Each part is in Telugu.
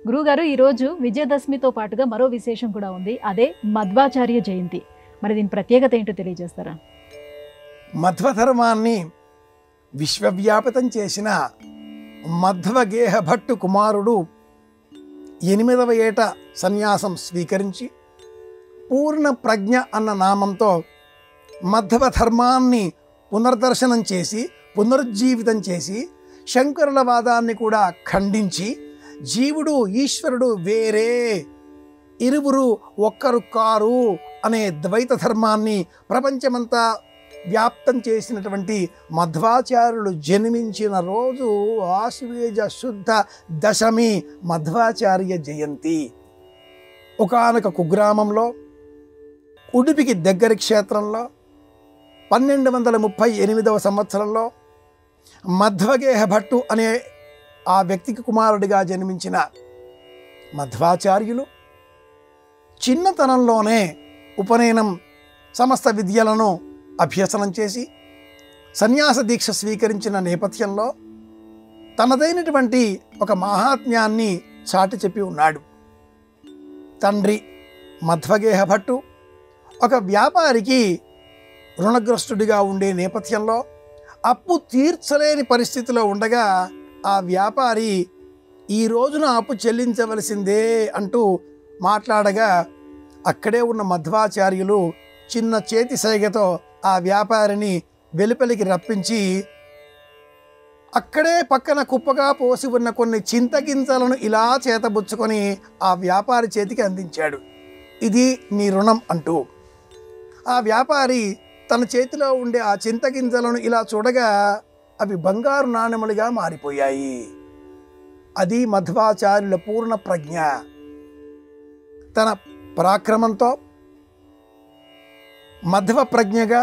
గురుగారు ఈరోజు విజయదశమితో పాటుగా మరో విశేషం కూడా ఉంది. అదే మధ్వాచార్య జయంతి. మరి దీని ప్రత్యేకత ఏంటో తెలియజేస్తారా? మధ్వధర్మాన్ని విశ్వవ్యాపితం చేసిన మధ్వగేహ భట్టు కుమారుడు 8వ ఏట సన్యాసం స్వీకరించి పూర్ణ ప్రజ్ఞ అన్న నామంతో మధ్వధర్మాన్ని పునర్దర్శనం చేసి పునరుజ్జీవితం చేసి శంకరుల వాదాన్ని కూడా ఖండించి జీవుడు ఈశ్వరుడు వేరే, ఇరువురు ఒక్కరు కారు అనే ద్వైత ధర్మాన్ని ప్రపంచమంతా వ్యాప్తం చేసినటువంటి మధ్వాచార్యులు జన్మించిన రోజు ఆశ్వయుజ శుద్ధ దశమి మధ్వాచార్య జయంతి. ఒకానొక కుగ్రామంలో ఉడిపికి దగ్గరి క్షేత్రంలో 1238వ సంవత్సరంలో మధ్వగేహ భట్టు అనే ఆ వ్యక్తికి కుమారుడిగా జన్మించిన మధ్వాచార్యులు చిన్నతనంలోనే ఉపనయనం సమస్త విద్యలను అభ్యసనం చేసి సన్యాస దీక్ష స్వీకరించిన నేపథ్యంలో తనదైనటువంటి ఒక మహాత్మ్యాన్ని చాటి చెప్పి ఉన్నాడు. తండ్రి మధ్వగేహ భట్టు ఒక వ్యాపారికి రుణగ్రస్తుడిగా ఉండే నేపథ్యంలో అప్పు తీర్చలేని పరిస్థితిలో ఉండగా ఆ వ్యాపారి ఈ రోజున అప్పు చెల్లించవలసిందే అంటూ మాట్లాడగా అక్కడే ఉన్న మధ్వాచార్యులు చిన్న చేతి సైగతో ఆ వ్యాపారిని వెలుపలికి రప్పించి అక్కడే పక్కన కుప్పగా పోసి ఉన్న కొన్ని చింతగింజలను ఇలా చేతబుచ్చుకొని ఆ వ్యాపారి చేతికి అందించాడు. ఇది నీ రుణం అంటూ. ఆ వ్యాపారి తన చేతిలో ఉండే ఆ చింతగింజలను ఇలా చూడగా అవి బంగారు నాణెములుగా మారిపోయాయి. అది మధ్వాచార్యుల పూర్ణ ప్రజ్ఞ. తన పరాక్రమంతో మధ్వ ప్రజ్ఞగా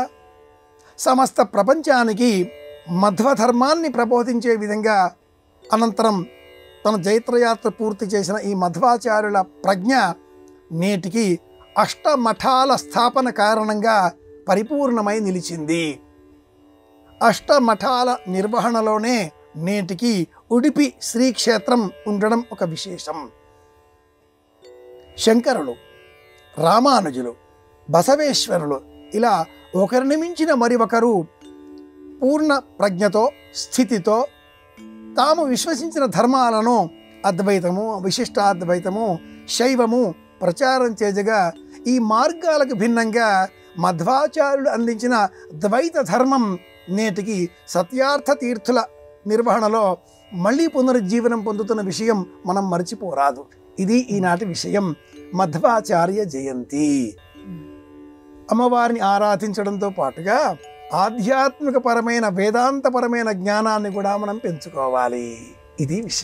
సమస్త ప్రపంచానికి మధ్వధర్మాన్ని ప్రబోధించే విధంగా అనంతరం తన జైత్రయాత్ర పూర్తి చేసిన ఈ మధ్వాచార్యుల ప్రజ్ఞ నేటికి అష్టమఠాల స్థాపన కారణంగా పరిపూర్ణమై నిలిచింది. అష్టమఠాల నిర్వహణలోనే నేటికి ఉడిపి శ్రీక్షేత్రం ఉండడం ఒక విశేషం. శంకరులు, రామానుజులు, బసవేశ్వరులు ఇలా ఒకరిని మించిన మరి ఒకరు పూర్ణ ప్రజ్ఞతో స్థితితో తాము విశ్వసించిన ధర్మాలను అద్వైతము, విశిష్టాద్వైతము, శైవము ప్రచారం చేయగా ఈ మార్గాలకు భిన్నంగా మధ్వాచార్యులు అందించిన ద్వైత ధర్మం నేటికి సత్యార్థ తీర్థుల నిర్వహణలో మళ్ళీ పునరుజ్జీవనం పొందుతున్న విషయం మనం మర్చిపోరాదు. ఇది ఈనాటి విషయం. మధ్వాచార్య జయంతి అమ్మవారిని ఆరాధించడంతో పాటుగా ఆధ్యాత్మికపరమైన వేదాంతపరమైన జ్ఞానాన్ని కూడా మనం పెంచుకోవాలి. ఇది విషయం.